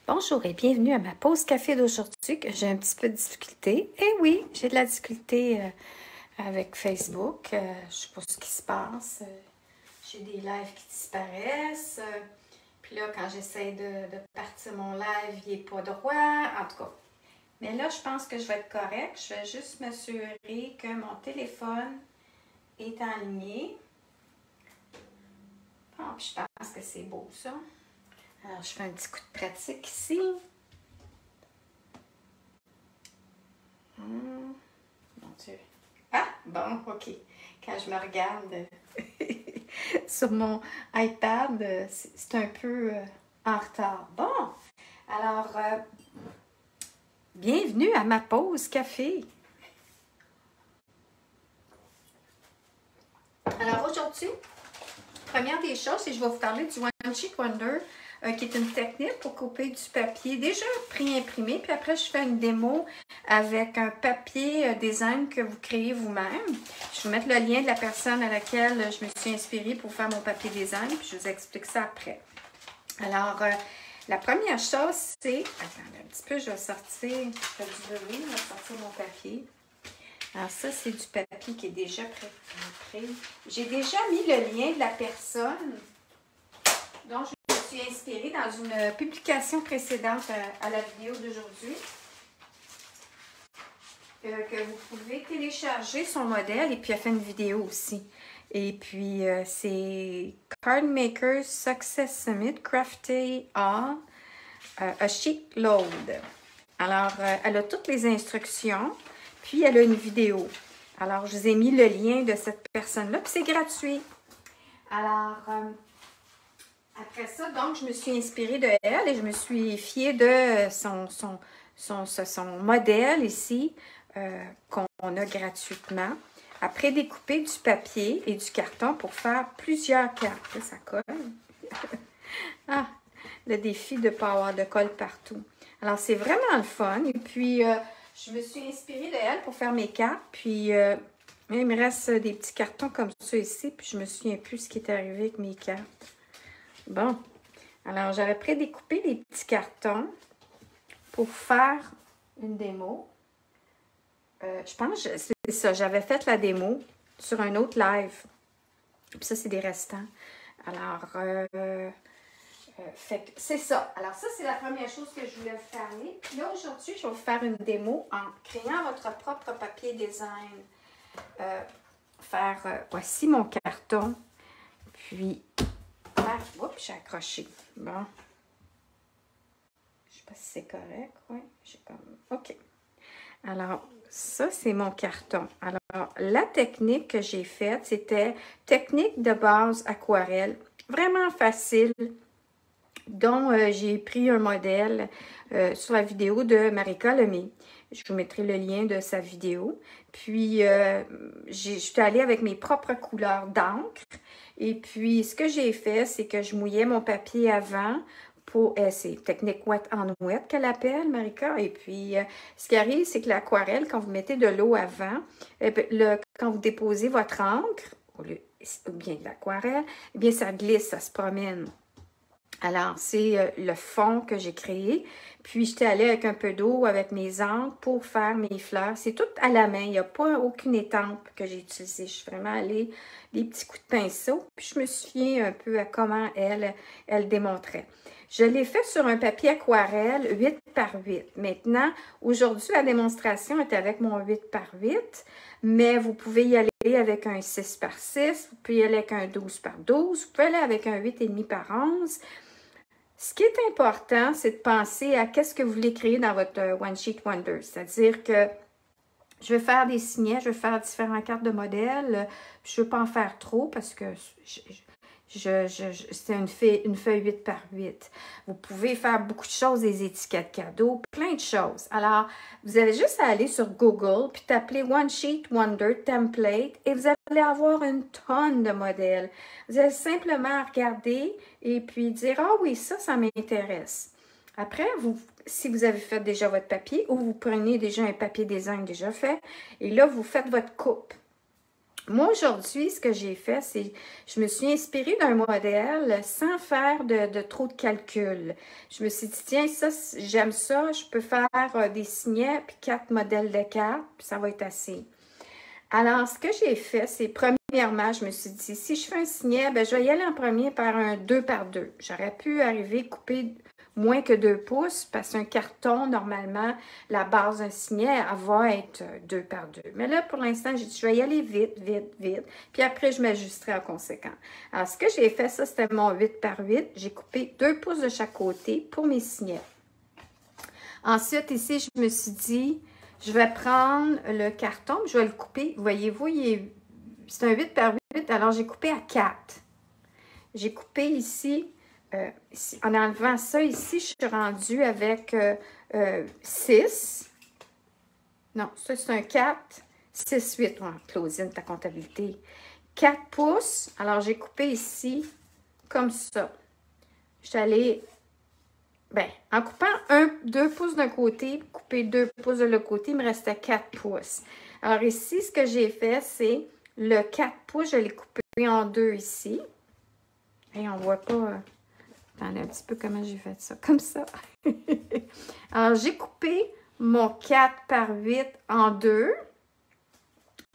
Bonjour et bienvenue à ma pause café d'aujourd'hui que j'ai un petit peu de difficulté. Eh oui, j'ai de la difficulté avec Facebook. Je ne sais pas ce qui se passe. J'ai des lives qui disparaissent. Puis là, quand j'essaie de partir mon live, il n'est pas droit. En tout cas. Mais là, je pense que je vais être correct. Je vais juste m'assurer que mon téléphone est aligné. Bon, puis je pense que c'est beau ça. Alors, je fais un petit coup de pratique ici. Mon Dieu. Ah, bon, OK. Quand je me regarde sur mon iPad, c'est un peu en retard. Bon, alors, bienvenue à ma pause café. Alors, aujourd'hui, première des choses, c'est que je vais vous parler du One Sheet Wonder, qui est une technique pour couper du papier déjà pré-imprimé. Puis après, je fais une démo avec un papier design que vous créez vous-même. Je vais vous mettre le lien de la personne à laquelle je me suis inspirée pour faire mon papier design. Puis je vous explique ça après. Alors, la première chose, c'est... Attendez un petit peu, je vais sortir... Je fais du bruit, je vais sortir mon papier. Alors ça, c'est du papier qui est déjà prêt. J'ai déjà mis le lien de la personne dont je me suis inspirée dans une publication précédente à la vidéo d'aujourd'hui. Que vous pouvez télécharger son modèle et puis elle fait une vidéo aussi. Et puis c'est Cardmaker Success Summit Crafty All a Sheet Load. Alors, elle a toutes les instructions. Puis, elle a une vidéo. Alors, je vous ai mis le lien de cette personne-là. Puis, c'est gratuit. Alors, après ça, donc, je me suis inspirée de elle et je me suis fiée de son modèle ici qu'on a gratuitement. Après, découper du papier et du carton pour faire plusieurs cartes. Là, ça colle. Ah, le défi de ne pas avoir de colle partout. Alors, c'est vraiment le fun. Et puis... je me suis inspirée de elle pour faire mes cartes. Puis, il me reste des petits cartons comme ça ici. Puis, je me souviens plus ce qui est arrivé avec mes cartes. Bon. Alors, j'avais prédécoupé des petits cartons pour faire une démo. Je pense que c'est ça. J'avais fait la démo sur un autre live. Puis ça, c'est des restants. Alors, fait que c'est ça. Alors ça, c'est la première chose que je voulais vous parler. Puis là, aujourd'hui, je vais vous faire une démo en créant votre propre papier design. Voici mon carton. Puis, oups, j'ai accroché. Bon. Je sais pas si c'est correct. Oui, j'ai comme... OK. Alors, ça, c'est mon carton. Alors, la technique que j'ai faite, c'était technique de base aquarelle. Vraiment facile. Dont j'ai pris un modèle sur la vidéo de Marika Lemay. Je vous mettrai le lien de sa vidéo. Puis, je suis allée avec mes propres couleurs d'encre. Et puis, ce que j'ai fait, c'est que je mouillais mon papier avant pour... c'est technique wet on wet qu'elle appelle, Marika. Et puis, ce qui arrive, c'est que l'aquarelle, quand vous mettez de l'eau avant, quand vous déposez votre encre, ou bien de l'aquarelle, eh bien, ça glisse, ça se promène. Alors, c'est le fond que j'ai créé. Puis, j'étais allée avec un peu d'eau, avec mes encres pour faire mes fleurs. C'est tout à la main. Il n'y a pas aucune étampe que j'ai utilisée. Je suis vraiment allée des petits coups de pinceau. Puis, je me suis fiée un peu à comment elle démontrait. Je l'ai fait sur un papier aquarelle 8 par 8. Maintenant, aujourd'hui, la démonstration est avec mon 8 par 8. Mais vous pouvez y aller avec un 6 par 6. Vous pouvez y aller avec un 12 par 12. Vous pouvez aller avec un 8,5 par 11. Ce qui est important, c'est de penser à qu'est-ce que vous voulez créer dans votre One Sheet Wonder. C'est-à-dire que je vais faire des signets, je vais faire différentes cartes de modèles. Je ne veux pas en faire trop parce que c'est une feuille 8 par 8. Vous pouvez faire beaucoup de choses, des étiquettes cadeaux, plein de choses. Alors, vous avez juste à aller sur Google puis taper One Sheet Wonder Template et vous allez avoir une tonne de modèles. Vous allez simplement regarder et puis dire « Ah oui, ça m'intéresse ». Après, si vous avez fait déjà votre papier ou vous prenez déjà un papier design déjà fait et là, vous faites votre coupe. Moi, aujourd'hui, ce que j'ai fait, c'est je me suis inspirée d'un modèle sans faire de trop de calcul. Je me suis dit, tiens, ça, j'aime ça, je peux faire des signets, puis 4 modèles de cartes, puis ça va être assez. Alors, ce que j'ai fait, c'est premièrement, je me suis dit, si je fais un signet, ben, je vais y aller en premier par un 2 par 2. J'aurais pu arriver couper moins que 2 pouces parce qu'un carton, normalement, la base d'un signet, elle va être 2 par 2. Mais là, pour l'instant, j'ai dit, je vais y aller vite, vite, vite. Puis après, je m'ajusterai en conséquent. Alors, ce que j'ai fait, ça, c'était mon 8 par 8. J'ai coupé 2 pouces de chaque côté pour mes signets. Ensuite, ici, je me suis dit, je vais prendre le carton, je vais le couper. Voyez-vous, c'est un 8 par 8, alors j'ai coupé à 4. J'ai coupé ici, en enlevant ça ici, je suis rendue avec 6. Non, ça c'est un 4, 6, 8. Oh, Claudine, ta comptabilité. 4 pouces, alors j'ai coupé ici, comme ça. Je suis allée... Bien, en coupant 2 pouces d'un côté, couper 2 pouces de l'autre côté, il me restait 4 pouces. Alors ici, ce que j'ai fait, c'est le 4 pouces, je l'ai coupé en 2 ici. Et on ne voit pas... Attendez un petit peu comment j'ai fait ça, comme ça. Alors, j'ai coupé mon 4 par 8 en 2.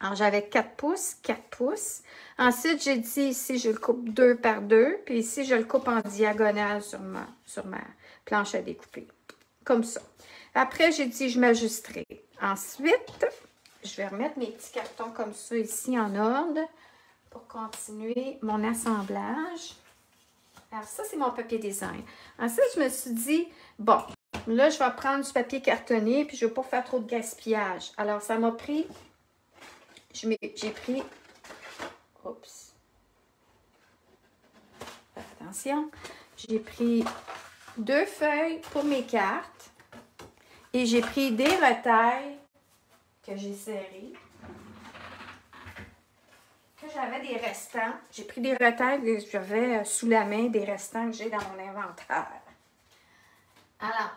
Alors, j'avais 4 pouces, 4 pouces. Ensuite, j'ai dit ici, je le coupe 2 par 2. Puis ici, je le coupe en diagonale sur ma planche à découper. Comme ça. Après, j'ai dit, je m'ajusterai. Ensuite, je vais remettre mes petits cartons comme ça ici en ordre pour continuer mon assemblage. Alors, ça, c'est mon papier design. Ensuite, je me suis dit, bon, là, je vais prendre du papier cartonné puis je ne veux pas faire trop de gaspillage. Alors, ça m'a pris... J'ai pris... Oups. Attention. J'ai pris 2 feuilles pour mes cartes. Et j'ai pris des retailles que j'ai serrées. Que j'avais des restants. J'ai pris des retailles que j'avais sous la main, des restants que j'ai dans mon inventaire. Alors,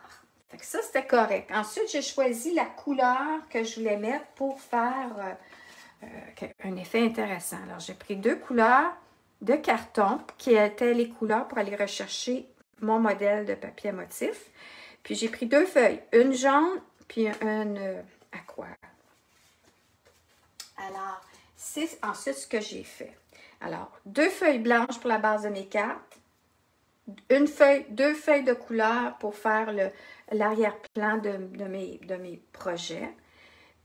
fait que ça, c'était correct. Ensuite, j'ai choisi la couleur que je voulais mettre pour faire... un effet intéressant. Alors, j'ai pris 2 couleurs de carton qui étaient les couleurs pour aller rechercher mon modèle de papier à motif. Puis, j'ai pris 2 feuilles, une jaune puis une aqua. Alors, c'est ensuite ce que j'ai fait. Alors, 2 feuilles blanches pour la base de mes cartes, 2 feuilles de couleur pour faire l'arrière-plan de mes projets.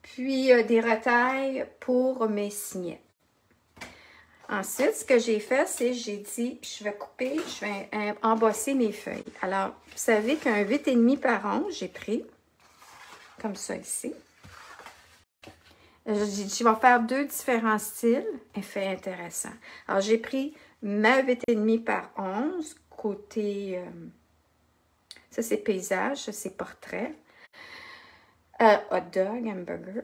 Puis, des retailles pour mes signets. Ensuite, ce que j'ai fait, c'est j'ai dit, je vais couper, je vais embosser mes feuilles. Alors, vous savez qu'un 8,5 par 11, j'ai pris, comme ça ici. J'ai dit, je vais faire 2 différents styles, effet intéressant. Alors, j'ai pris ma 8,5 par 11, côté, ça c'est paysage, ça c'est portrait. Hot dog, hamburger.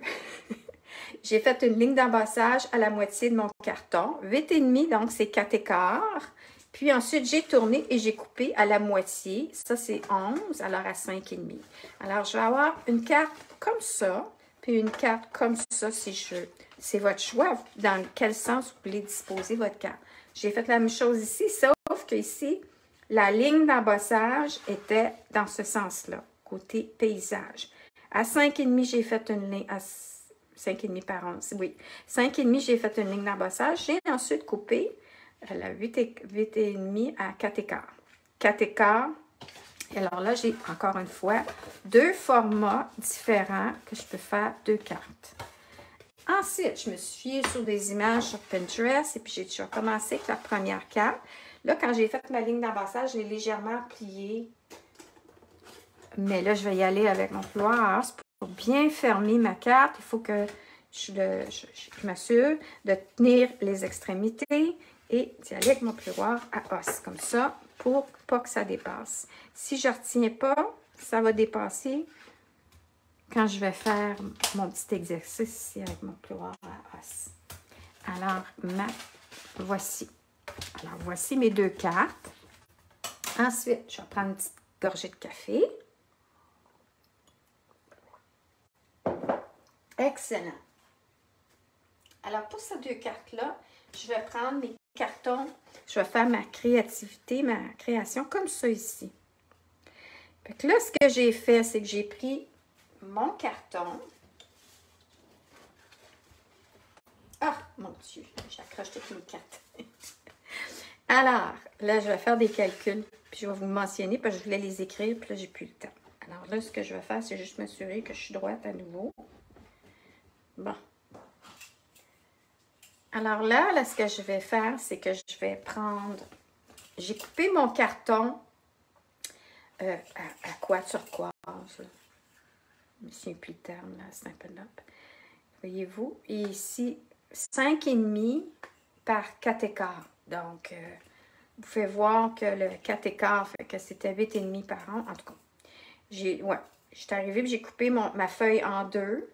J'ai fait une ligne d'embossage à la moitié de mon carton. 8,5, donc c'est 4 écarts. Puis ensuite, j'ai tourné et j'ai coupé à la moitié. Ça, c'est 11, alors à 5,5. Alors, je vais avoir une carte comme ça, puis une carte comme ça si je veux. C'est votre choix, dans quel sens vous voulez disposer votre carte. J'ai fait la même chose ici, sauf que ici, la ligne d'embossage était dans ce sens-là, côté paysage. À 5,5, j'ai fait une ligne, à 5,5 par 11, oui. 5,5, j'ai fait une ligne d'embossage. J'ai ensuite coupé la 8,5 à 4 écarts. 4 écarts. Et alors là, j'ai encore une fois 2 formats différents que je peux faire 2 cartes. Ensuite, je me suis fiée sur des images sur Pinterest et puis j'ai déjà commencé avec la première carte. Là, quand j'ai fait ma ligne d'embossage, je l'ai légèrement pliée. Mais là, je vais y aller avec mon plioir pour bien fermer ma carte. Il faut que je m'assure de tenir les extrémités et d'y aller avec mon plioir à os, comme ça, pour pas que ça dépasse. Si je ne retiens pas, ça va dépasser quand je vais faire mon petit exercice ici avec mon plioir à os. Alors, voici. Alors, voici mes 2 cartes. Ensuite, je vais prendre une petite gorgée de café. Excellent. Alors, pour ces deux cartes-là, je vais prendre mes cartons. Je vais faire ma créativité, ma création comme ça ici. Fait que là, ce que j'ai fait, c'est que j'ai pris mon carton. Ah, mon Dieu, j'accroche toutes mes cartes. Alors, là, je vais faire des calculs. Puis je vais vous mentionner parce que je voulais les écrire, puis là, j'ai plus le temps. Alors là, ce que je vais faire, c'est juste m'assurer que je suis droite à nouveau. Bon. Alors là, ce que je vais faire, c'est que je vais prendre... J'ai coupé mon carton à quoi turquoise. Je me souviens plus le terme, là, c'est un peu là. Voyez-vous? Et ici, 5,5 par 4,15. Donc, vous pouvez voir que le 4,15 fait que c'était 8,5 par an. En tout cas, je suis arrivée et j'ai coupé ma feuille en deux.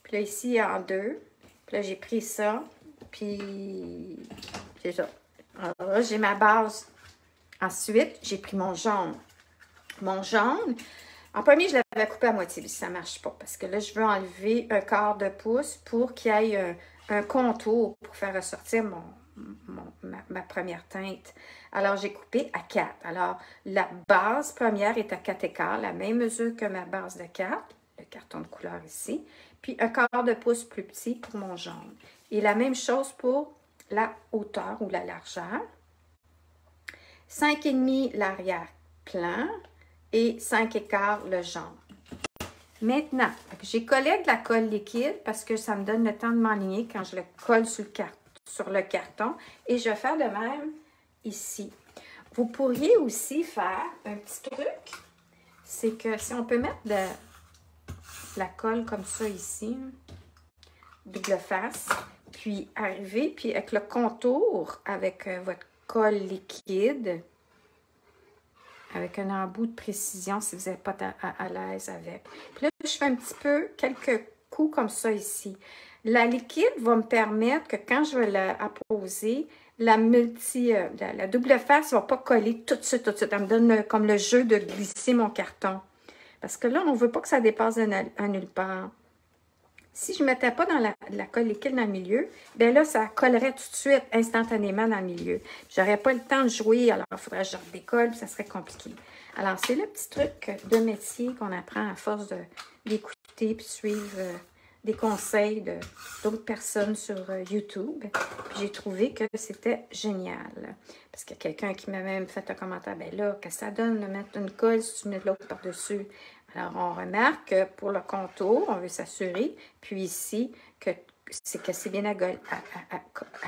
Puis là, ici, en deux. Puis là, j'ai pris ça. Puis, c'est ça. Alors là, j'ai ma base. Ensuite, j'ai pris mon jaune. Mon jaune, en premier, je l'avais coupé à moitié. Ça ne marche pas parce que là, je veux enlever un quart de pouce pour qu'il y ait un contour pour faire ressortir ma première teinte. Alors, j'ai coupé à 4. Alors, la base première est à 4,15, la même mesure que ma base de 4, le carton de couleur ici, puis un quart de pouce plus petit pour mon jaune. Et la même chose pour la hauteur ou la largeur. 5,5 l'arrière-plan et 5,15 le jaune. Maintenant, j'ai collé de la colle liquide parce que ça me donne le temps de m'enligner quand je le colle sur le carton. Et je vais faire de même ici. Vous pourriez aussi faire un petit truc. C'est que si on peut mettre de la colle comme ça ici, double face, puis arriver, puis avec le contour, avec votre colle liquide, avec un embout de précision si vous n'êtes pas à l'aise avec. Puis là, je fais un petit peu, quelques coups comme ça ici. La liquide va me permettre que quand je vais l'apposer, la double face ne va pas coller tout de suite, tout de suite. Elle me donne comme le jeu de glisser mon carton. Parce que là, on ne veut pas que ça dépasse à nulle part. Si je ne mettais pas dans la colle liquide dans le milieu, bien là, ça collerait tout de suite, instantanément dans le milieu. Je n'aurais pas le temps de jouer, alors il faudrait que je redécolle, puis ça serait compliqué. Alors, c'est le petit truc de métier qu'on apprend à force d'écouter puis suivre des conseils d'autres personnes sur YouTube. Puis j'ai trouvé que c'était génial. Parce qu'il y a quelqu'un qui m'a même fait un commentaire, bien là, que ça donne de mettre une colle si tu mets de l'autre par-dessus. Alors, on remarque que pour le contour, on veut s'assurer, puis ici, que c'est bien à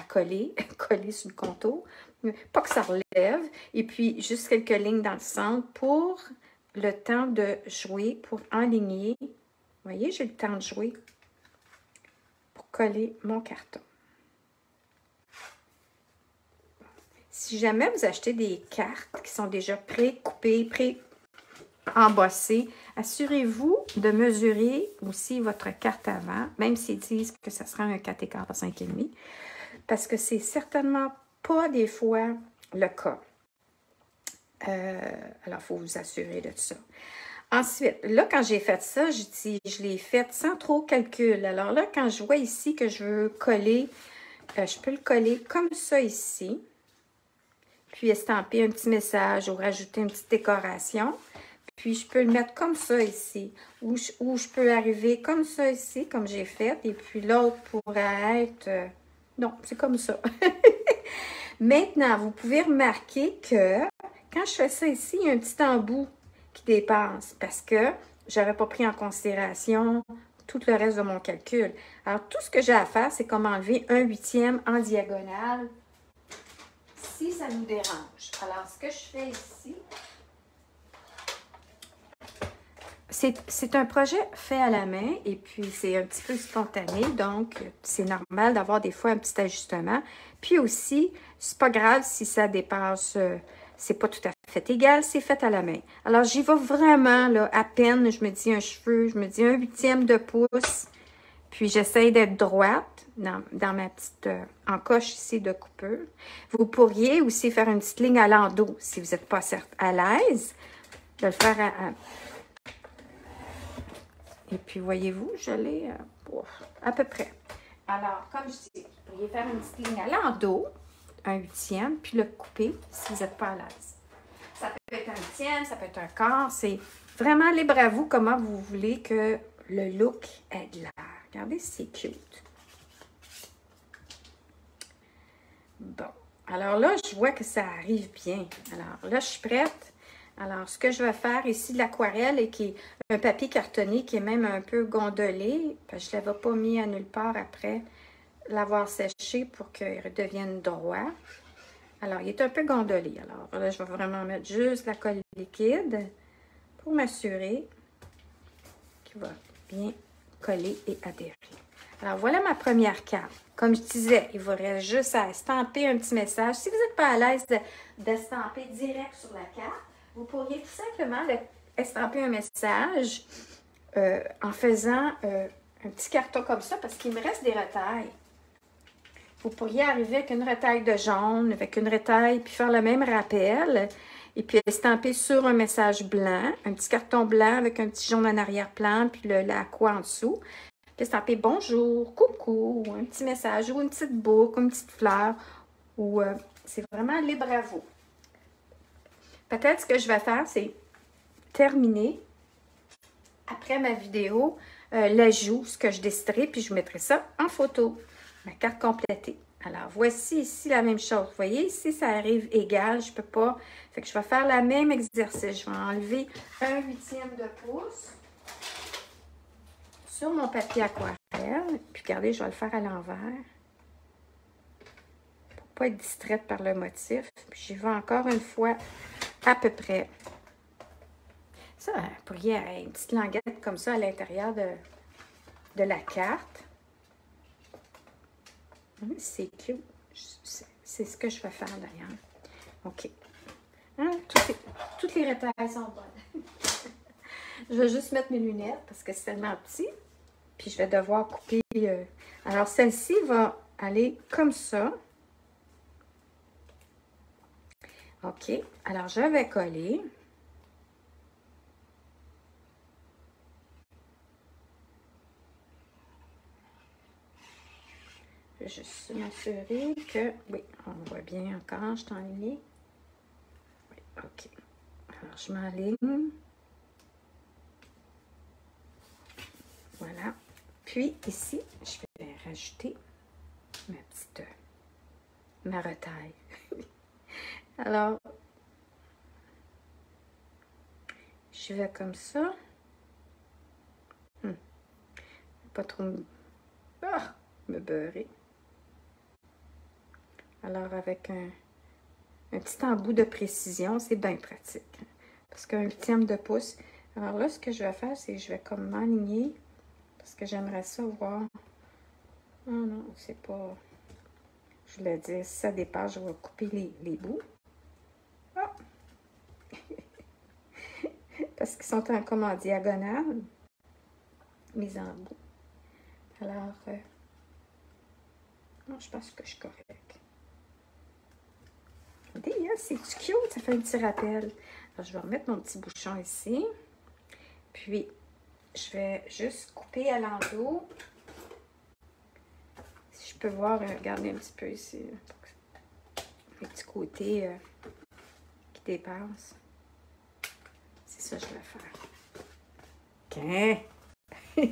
coller, coller sur le contour, pas que ça relève, et puis juste quelques lignes dans le centre pour le temps de jouer, pour enligner. Vous voyez, j'ai le temps de jouer pour coller mon carton. Si jamais vous achetez des cartes qui sont déjà pré-coupées, embossé, assurez-vous de mesurer aussi votre carte avant, même s'ils disent que ça sera un 4,15 par 5,5, parce que c'est certainement pas des fois le cas. Alors, il faut vous assurer de ça. Ensuite, là, quand j'ai fait ça, je l'ai fait sans trop calcul. Alors là, quand je vois ici que je veux coller, je peux le coller comme ça ici, puis estamper un petit message ou rajouter une petite décoration. Puis, je peux le mettre comme ça ici, ou je peux arriver comme ça ici, comme j'ai fait, et puis l'autre pourrait être... non, c'est comme ça. Maintenant, vous pouvez remarquer que quand je fais ça ici, il y a un petit embout qui dépasse, parce que je n'avais pas pris en considération tout le reste de mon calcul. Alors, tout ce que j'ai à faire, c'est comme enlever 1/8 en diagonale, si ça nous dérange. Alors, ce que je fais ici... C'est un projet fait à la main et puis c'est un petit peu spontané, donc c'est normal d'avoir des fois un petit ajustement. Puis aussi, c'est pas grave si ça dépasse, c'est pas tout à fait égal, c'est fait à la main. Alors j'y vais vraiment, là, à peine, je me dis un cheveu, je me dis 1/8 de pouce, puis j'essaie d'être droite dans ma petite encoche ici de coupeur. Vous pourriez aussi faire une petite ligne à l'endos si vous n'êtes pas à l'aise, de le faire Et puis, voyez-vous, je l'ai à peu près. Alors, comme je dis, vous pourriez faire une petite ligne à l'endos, un huitième, puis le couper si vous n'êtes pas à l'aise. Ça peut être un huitième, ça peut être un quart. C'est vraiment libre à vous comment vous voulez que le look ait de l'air. Regardez, c'est cute. Bon. Alors là, je vois que ça arrive bien. Alors là, je suis prête. Alors, ce que je vais faire ici de l'aquarelle et qui est un papier cartonné qui est même un peu gondolé, parce que je ne l'avais pas mis à nulle part après l'avoir séché pour qu'il redevienne droit. Alors, il est un peu gondolé. Alors là, je vais vraiment mettre juste la colle liquide pour m'assurer qu'il va bien coller et adhérer. Alors, voilà ma première carte. Comme je disais, il vous reste juste à estamper un petit message. Si vous n'êtes pas à l'aise d'estamper direct sur la carte, vous pourriez tout simplement estamper un message en faisant un petit carton comme ça parce qu'il me reste des retailles. Vous pourriez arriver avec une retaille de jaune, avec une retaille, puis faire le même rappel. Et puis estamper sur un message blanc, un petit carton blanc avec un petit jaune en arrière-plan, puis l'aqua en dessous. Puis estamper bonjour, coucou, ou un petit message, ou une petite boucle, une petite fleur. Ou c'est vraiment libre à vous. Peut-être ce que je vais faire, c'est terminer après ma vidéo l'ajout, ce que je déciderai, puis je vous mettrai ça en photo. Ma carte complétée. Alors, voici ici la même chose. Vous voyez, ici, ça arrive égal. Je ne peux pas. Fait que je vais faire le même exercice. Je vais enlever un huitième de pouce sur mon papier aquarelle. Puis, regardez, je vais le faire à l'envers. Pour ne pas être distraite par le motif. Puis, j'y vais encore une fois à peu près. Ça, vous pourriez avoir une petite languette comme ça à l'intérieur de la carte. C'est cute. C'est ce que je vais faire d'ailleurs. OK. Hein? Toutes les retailles sont bonnes. Je vais juste mettre mes lunettes parce que c'est tellement petit. Puis je vais devoir couper. Alors, celle-ci va aller comme ça. OK. Alors, je vais coller. Je vais juste m'assurer que... Oui, on voit bien encore. Je suis enlignée. Oui, OK. Alors, je m'enligne. Voilà. Puis, ici, je vais rajouter ma retaille. Alors, je vais comme ça. Pas trop me beurrer. Alors, avec un petit embout de précision, c'est bien pratique. Parce qu'un huitième de pouce. Alors là, ce que je vais faire, c'est que je vais comme m'aligner. Parce que j'aimerais ça voir. Oh non, c'est pas... Je voulais dire, si ça dépasse, je vais couper les bouts. Ah! Parce qu'ils sont comme en diagonale. Mes embouts. Alors, non, je pense que je suis correcte. Regardez, hein, c'est cute, ça fait un petit rappel. Alors, je vais remettre mon petit bouchon ici. Puis, je vais juste couper à l'endos. Si je peux voir, regardez un petit peu ici. Les petits côtés qui dépassent. C'est ça que je vais faire. OK.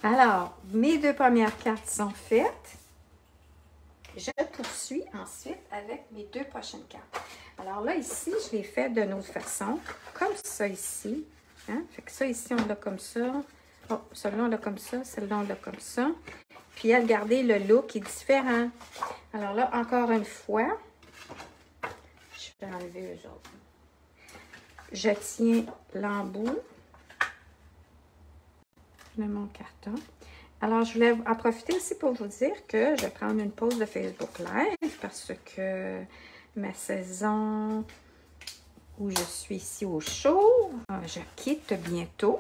Alors, mes deux premières cartes sont faites. Je poursuis ensuite avec mes deux prochaines cartes. Alors là, ici, je l'ai fait d'une autre façon, comme ça ici. Hein? Fait que ça ici, on l'a comme ça. Oh, celui-là, on l'a comme ça. Celle-là, on l'a comme ça. Puis, regardez, le look est différent. Alors là, encore une fois, je vais enlever eux autres. Je tiens l'embout de mon carton. Alors, je voulais en profiter aussi pour vous dire que je vais prendre une pause de Facebook Live parce que ma saison où je suis ici au show, je quitte bientôt.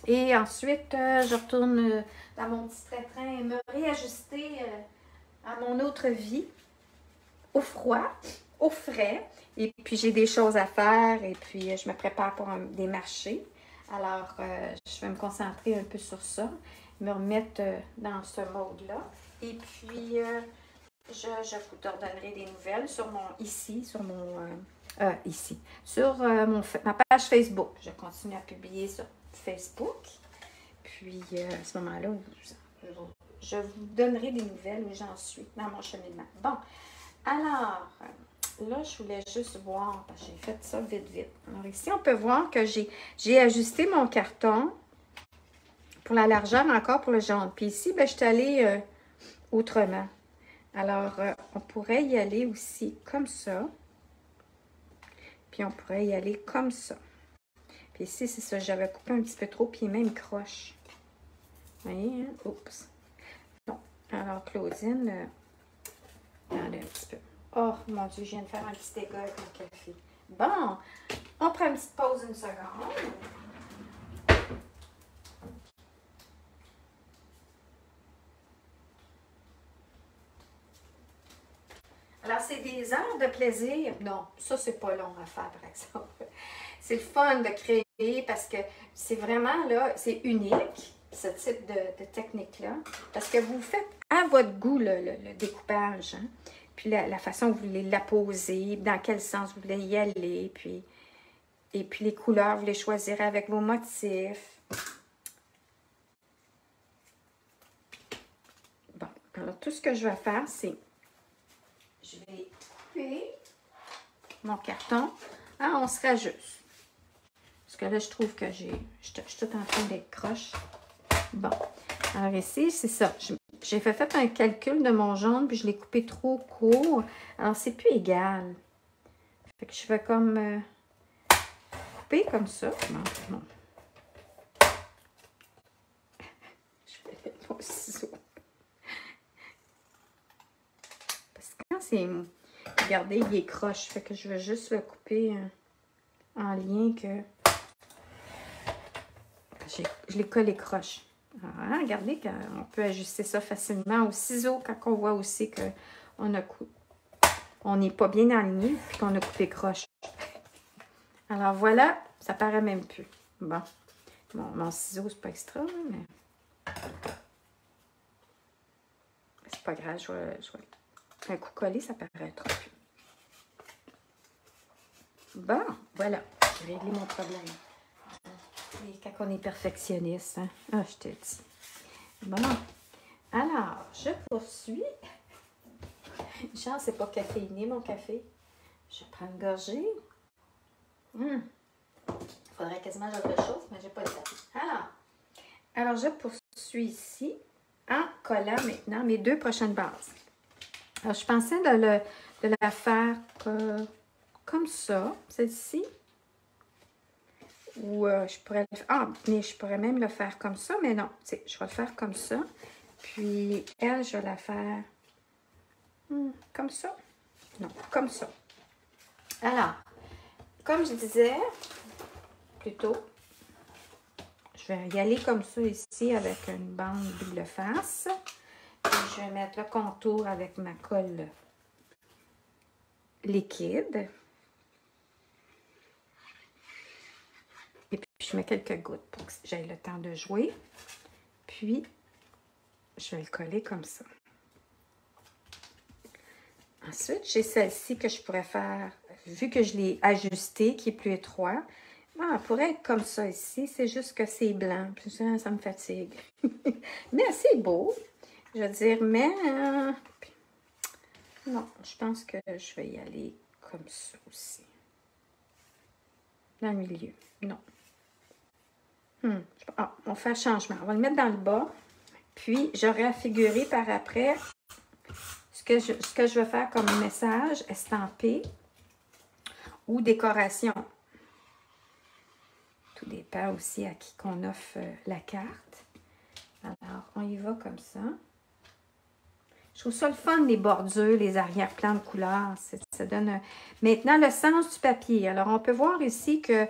Et ensuite, je retourne dans mon petit train et me réajuster à mon autre vie, au froid, au frais. Et puis, j'ai des choses à faire et puis je me prépare pour des marchés. Alors, je vais me concentrer un peu sur ça. me remettre dans ce mode-là. Et puis, je vous donnerai des nouvelles sur ma page Facebook. Je continue à publier sur Facebook. Puis, à ce moment-là, je vous donnerai des nouvelles où j'en suis dans mon cheminement. Bon, alors, là, je voulais juste voir, parce que j'ai fait ça vite, vite. Alors ici, on peut voir que j'ai ajusté mon carton pour la largeur encore pour le jaune. Puis ici, ben, je suis allée autrement. Alors, on pourrait y aller aussi comme ça. Puis on pourrait y aller comme ça. Puis ici, c'est ça, j'avais coupé un petit peu trop, puis même croche. Vous voyez, hein? Oups. Bon, alors Claudine, regardez un petit peu. Oh, mon Dieu, je viens de faire un petit dégât avec mon café. Bon, on prend une petite pause une seconde. Alors, c'est des heures de plaisir. Non, ça, c'est pas long à faire, par exemple. C'est le fun de créer parce que c'est vraiment, là, c'est unique, ce type de technique-là. Parce que vous faites à votre goût le découpage, hein? Puis la façon que vous voulez la poser, dans quel sens vous voulez y aller, et puis les couleurs, vous les choisirez avec vos motifs. Bon, alors tout ce que je vais faire, c'est, je vais couper mon carton en 11 juste. Parce que là, je trouve que je suis tout en train d'être croche. Bon, alors ici, c'est ça. J'ai fait un calcul de mon jaune, puis je l'ai coupé trop court. Alors, c'est plus égal. Fait que je vais comme couper comme ça. Non. Je vais mettre mon ciseau. Parce que quand c'est... Regardez, il est croche. Fait que je vais juste le couper en lien que... Je l'ai collé croche. Alors, regardez qu'on peut ajuster ça facilement au ciseau quand on voit aussi qu'on n'est pas bien aligné et qu'on a coupé croche. Alors voilà, ça paraît même plus. Bon, mon ciseau, c'est pas extra, mais c'est pas grave, je vais un coup collé, ça paraîtra plus. Bon, voilà, j'ai réglé mon problème. Et quand on est perfectionniste, hein? Ah, je te dis. Bon, alors, je poursuis. Genre, c'est pas caféiné, mon café. Je prends une gorgée. Il faudrait quasiment que je le chauffe, mais j'ai pas le temps. Alors, je poursuis ici en collant maintenant mes deux prochaines bases. Alors, je pensais de la faire comme ça, celle-ci. Ou je pourrais le faire. Ah, mais je pourrais même le faire comme ça, mais non. Je vais le faire comme ça. Puis, elle, je vais la faire comme ça. Non, comme ça. Alors, comme je disais plus tôt, je vais y aller comme ça ici avec une bande double face. Puis, je vais mettre le contour avec ma colle liquide. Et puis, je mets quelques gouttes pour que j'aie le temps de jouer. Puis, je vais le coller comme ça. Ensuite, j'ai celle-ci que je pourrais faire, vu que je l'ai ajustée, qui est plus étroit. Bon, elle pourrait être comme ça ici, c'est juste que c'est blanc. Puis ça me fatigue. Mais c'est beau, je veux dire, mais... non, je pense que je vais y aller comme ça aussi. Dans le milieu, non. On fait un changement. On va le mettre dans le bas. Puis, j'aurai à figurer par après ce que je veux faire comme message estampé ou décoration. Tout dépend aussi à qui qu'on offre la carte. Alors, on y va comme ça. Je trouve ça le fun, les bordures, les arrière-plans de couleurs. Ça donne... Maintenant, le sens du papier. Alors, on peut voir ici que...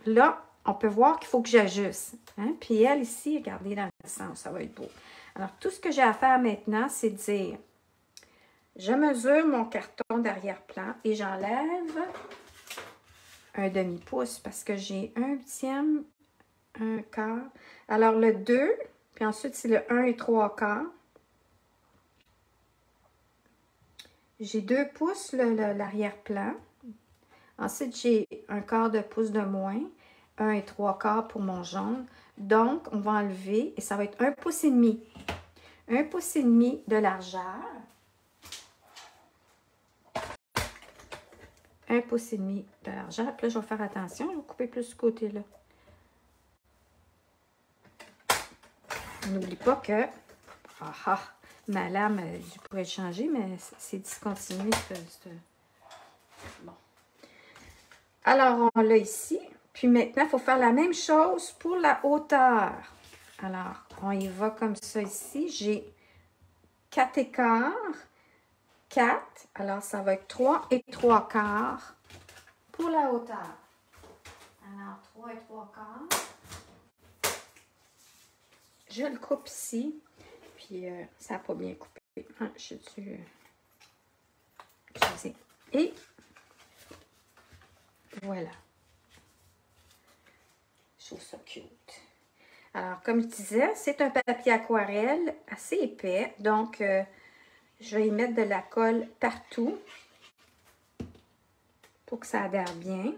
Là, on peut voir qu'il faut que j'ajuste. Hein? Puis elle, ici, regardez dans le sens, ça va être beau. Alors, tout ce que j'ai à faire maintenant, c'est de dire, je mesure mon carton d'arrière-plan et j'enlève un demi-pouce parce que j'ai un 1 quart. Alors, le 2, puis ensuite, c'est le 1 et 3 quarts. J'ai 2 pouces l'arrière-plan. Ensuite, j'ai 1 quart de pouce de moins. 1 et 3 quarts pour mon jaune. Donc, on va enlever et ça va être 1 pouce et demi. 1 pouce et demi de largeur. 1 pouce et demi de largeur. Puis là, je vais faire attention. Je vais couper plus ce côté-là. N'oublie pas que ma lame, je pourrais le changer, mais c'est discontinué. Bon. Alors, on l'a ici. Puis maintenant, il faut faire la même chose pour la hauteur. Alors, on y va comme ça ici. J'ai 4 écarts. 4. Alors, ça va être 3 et 3 quarts pour la hauteur. Alors, 3 et 3 quarts. Je le coupe ici. Puis, ça n'a pas bien coupé. Hein, je suis excusez. Et voilà. Je trouve ça cute. Alors, comme je disais, c'est un papier aquarelle assez épais. Donc, je vais y mettre de la colle partout pour que ça adhère bien.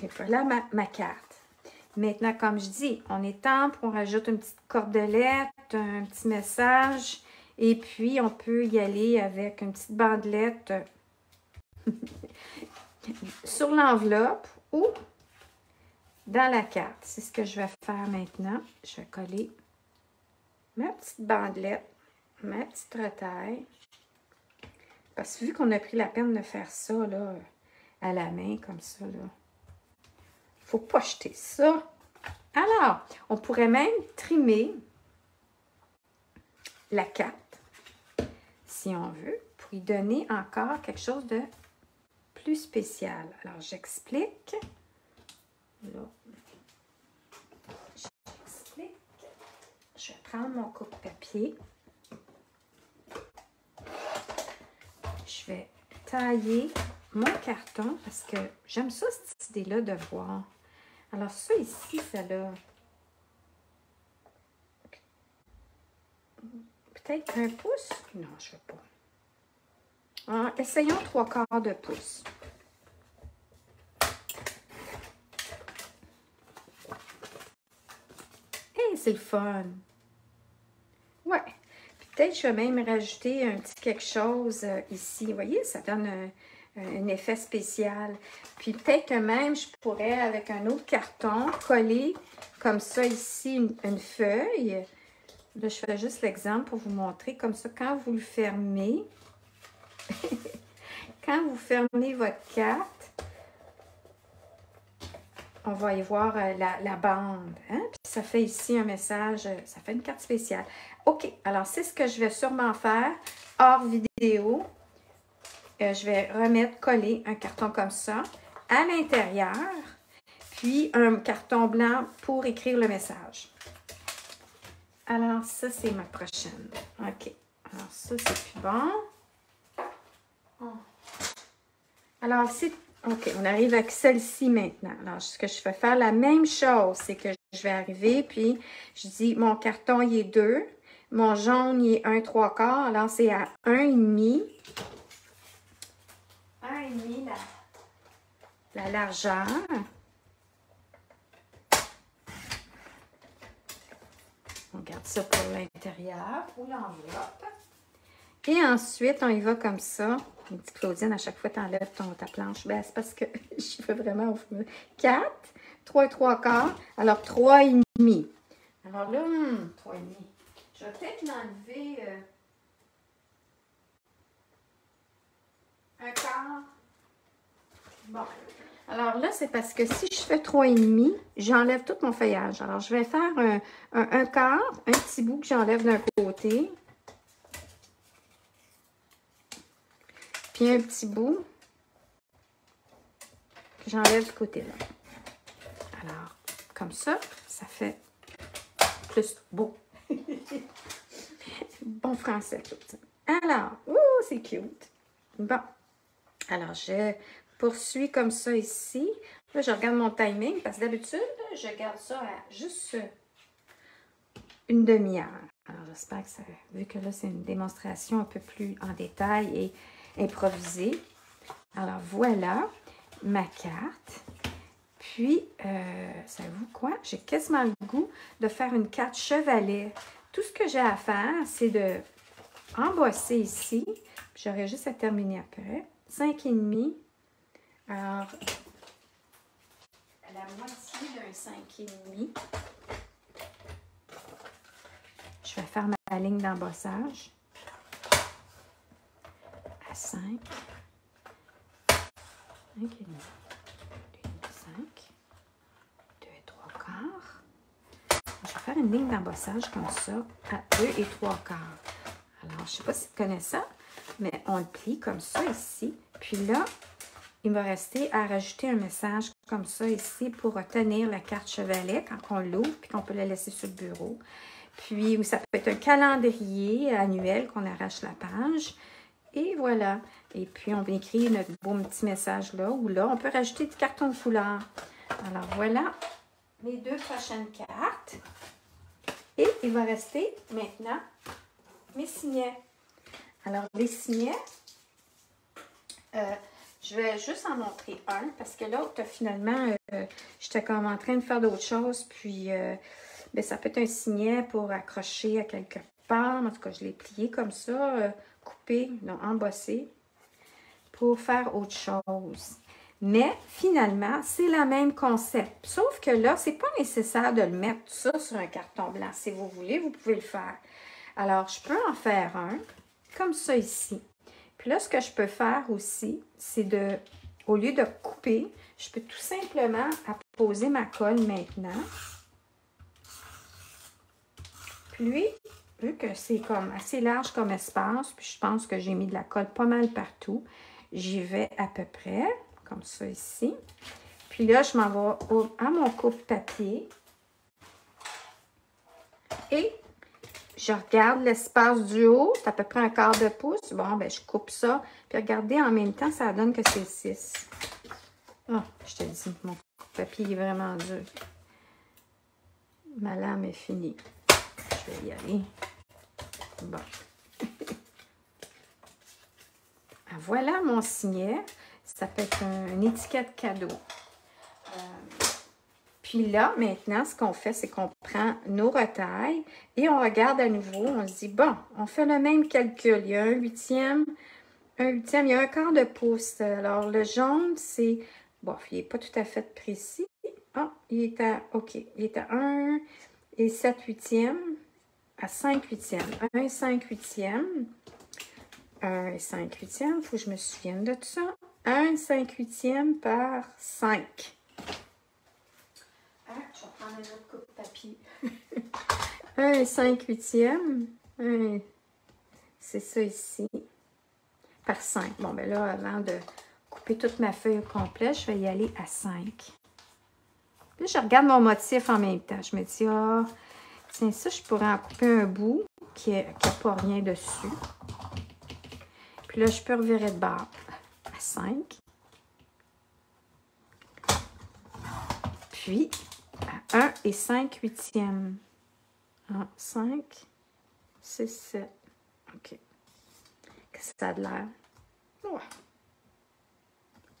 Et voilà ma carte. Maintenant, comme je dis, on étampe, on rajoute une petite cordelette, un petit message. Et puis, on peut y aller avec une petite bandelette sur l'enveloppe ou dans la carte. C'est ce que je vais faire maintenant. Je vais coller ma petite bandelette, ma petite retaille. Parce que vu qu'on a pris la peine de faire ça là, à la main, comme ça, là, faut pas jeter ça. Alors, on pourrait même trimer la carte, si on veut, pour y donner encore quelque chose de plus spécial. Alors, j'explique. Là, j'explique. Je vais prendre mon coupe-papier. Je vais tailler mon carton parce que j'aime ça, cette idée-là de voir. Alors, ça ici, ça l'a peut-être 1 pouce. Non, je ne veux pas. Ah, essayons 3 quarts de pouce. Hey, c'est le fun. Ouais. Peut-être je vais même rajouter un petit quelque chose ici. Vous voyez, ça donne un effet spécial. Puis peut-être même, je pourrais, avec un autre carton, coller comme ça ici une feuille. Là, je fais juste l'exemple pour vous montrer. Comme ça, quand vous le fermez, quand vous fermez votre carte, on va y voir la bande. Hein? Puis ça fait ici un message, ça fait une carte spéciale. OK, alors c'est ce que je vais sûrement faire hors vidéo. Je vais remettre, coller un carton comme ça à l'intérieur, puis un carton blanc pour écrire le message. Alors, ça, c'est ma prochaine. OK. Alors, ça, c'est plus bon. Alors, c'est... OK, on arrive avec celle-ci maintenant. Alors, ce que je vais faire, la même chose, c'est que je vais arriver, puis je dis, mon carton, il est 2. Mon jaune, il est 1 3 quarts. Alors, c'est à 1,5. 1,5 la largeur. On garde ça pour l'intérieur ou l'enveloppe. Et ensuite, on y va comme ça. On dit, Claudine, à chaque fois, tu enlèves ta planche. Ben, c'est parce que je fais vraiment au fond. 4, 3 et 3 quarts. Alors, 3,5. Alors là, 3,5. Je vais peut-être l'enlever un quart. Bon. Alors là, c'est parce que si je fais 3,5, j'enlève tout mon feuillage. Alors, je vais faire un quart, un petit bout que j'enlève d'un côté. Puis un petit bout que j'enlève du côté-là. Alors, comme ça, ça fait plus beau. Bon français, tout ça. Alors, c'est cute. Bon. Alors, je poursuis comme ça ici. Là, je regarde mon timing parce que d'habitude, je garde ça à juste une demi-heure. Alors, j'espère que ça, vu que là, c'est une démonstration un peu plus en détail et improvisée. Alors, voilà ma carte. Puis, savez-vous quoi? J'ai quasiment le goût de faire une carte chevalet. Tout ce que j'ai à faire, c'est de embosser ici. J'aurai juste à terminer après. 5,5. Alors, la moitié d'un 5,5. Je vais faire ma ligne d'embossage à 5. 5,5. 5. 2 et 3 quarts. Je vais faire une ligne d'embossage comme ça à 2 et 3 quarts. Alors, je ne sais pas si tu connais ça, mais on le plie comme ça ici. Puis là, il va rester à rajouter un message comme ça ici pour retenir la carte chevalet quand on l'ouvre puis qu'on peut la laisser sur le bureau. Puis, ça peut être un calendrier annuel qu'on arrache la page. Et voilà. Et puis, on écrit notre beau petit message là ou là. On peut rajouter du carton de couleur. Alors, voilà mes 2 prochaines cartes. Et il va rester maintenant mes signets. Alors, les signets, je vais juste en montrer un parce que l'autre, finalement, j'étais comme en train de faire d'autres choses. Puis, bien, ça peut être un signet pour accrocher à quelque part. En tout cas, je l'ai plié comme ça, coupé, non, embossé, pour faire autre chose. Mais finalement, c'est le même concept. Sauf que là, c'est pas nécessaire de le mettre tout ça sur un carton blanc. Si vous voulez, vous pouvez le faire. Alors, je peux en faire un, comme ça ici. Puis là, ce que je peux faire aussi, c'est de, au lieu de couper, je peux tout simplement apposer ma colle maintenant. Puis, vu que c'est comme assez large comme espace, puis je pense que j'ai mis de la colle pas mal partout, j'y vais à peu près, comme ça ici. Puis là, je m'en vais à mon coupe-papier. Et je regarde l'espace du haut, c'est à peu près un quart de pouce. Bon, ben je coupe ça. Puis regardez, en même temps, ça donne que c'est 6. Ah, je te dis, mon coupe-papier est vraiment dur. Ma lame est finie. Je vais y aller. Bon. Voilà mon signet. Ça peut être une étiquette cadeau. Puis là, maintenant, ce qu'on fait, c'est qu'on prend nos retailles et on regarde à nouveau. On se dit, bon, on fait le même calcul. Il y a un huitième, il y a un quart de pouce. Alors, le jaune, c'est, bon, il n'est pas tout à fait précis. Ah, il est à, OK, il est à 1 et 7 huitièmes, à 5 huitièmes. 1 et 5 huitièmes. 1 et 5 huitièmes, il faut que je me souvienne de tout ça. 1 et 5 huitièmes par 5. Je vais prendre un autre coupe-papier. 1 et 5 huitièmes. C'est ça ici. Par 5. Bon, ben là, avant de couper toute ma feuille au complet, je vais y aller à 5. Là, je regarde mon motif en même temps. Je me dis, ah, tiens, ça, je pourrais en couper un bout qui n'a pas rien dessus. Puis là, je peux revirer de bord à 5. Puis, à 1 et 5 huitièmes. 1, 5, 6, 7. OK. Qu'est-ce que ça a de l'air? Ouais.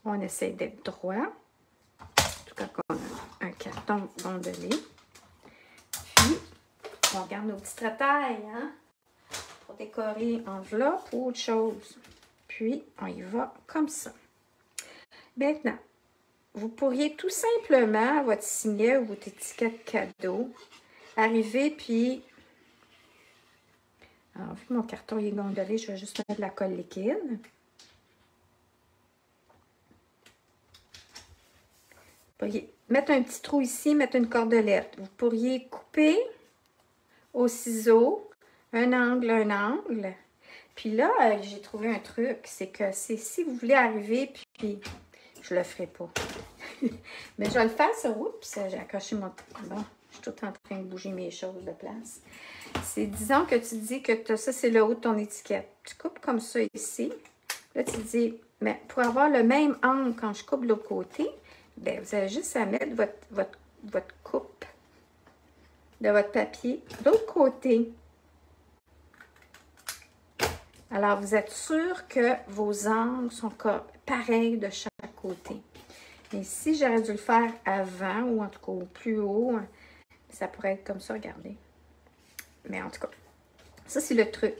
On essaie d'être droit. En tout cas, on a un carton gondolé. Puis, on garde nos petites retailles, hein? Pour décorer enveloppe ou autre chose. Puis, on y va comme ça. Maintenant, vous pourriez tout simplement, votre signet ou votre étiquette cadeau, arriver puis... Alors, vu que mon carton est gondolé, je vais juste mettre de la colle liquide. Vous pourriez mettre un petit trou ici, mettre une cordelette. Vous pourriez couper au ciseau, un angle. Puis là, j'ai trouvé un truc, c'est que si vous voulez arriver, puis je le ferai pas. Mais je vais le faire sur... Oups, j'ai accroché mon... Bon, je suis tout en train de bouger mes choses de place. C'est, disons que tu dis que ça, c'est le haut de ton étiquette. Tu coupes comme ça ici. Là, tu dis, Mais pour avoir le même angle quand je coupe de l'autre côté, bien, vous avez juste à mettre votre coupe de votre papier de l'autre côté. Alors, vous êtes sûr que vos angles sont pareils de chaque côté. Et si j'aurais dû le faire avant, ou en tout cas au plus haut, ça pourrait être comme ça, regardez. Mais en tout cas, ça c'est le truc.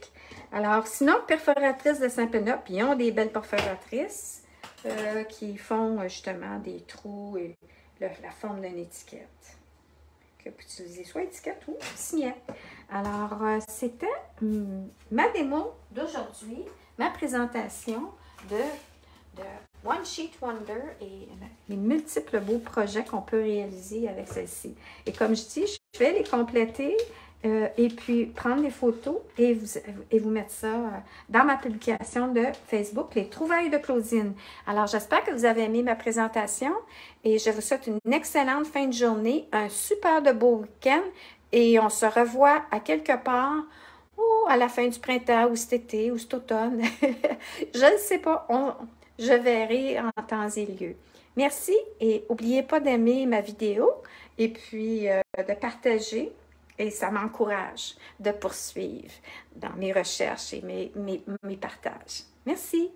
Alors, sinon, perforatrices de Saint-Pénop, ils ont des belles perforatrices qui font justement des trous et la forme d'une étiquette. Que vous pouvez utiliser soit étiquette ou signette. Alors, c'était ma démo d'aujourd'hui, ma présentation de One Sheet Wonder et les multiples beaux projets qu'on peut réaliser avec celle-ci. Et comme je dis, je vais les compléter et puis prendre des photos et vous mettre ça dans ma publication de Facebook, Les Trouvailles de Claudine. Alors, j'espère que vous avez aimé ma présentation et je vous souhaite une excellente fin de journée, un super de beau week-end et on se revoit à quelque part à la fin du printemps ou cet été ou cet automne. Je ne sais pas. Je verrai en temps et lieu. Merci et n'oubliez pas d'aimer ma vidéo et puis de partager et ça m'encourage de poursuivre dans mes recherches et mes partages. Merci.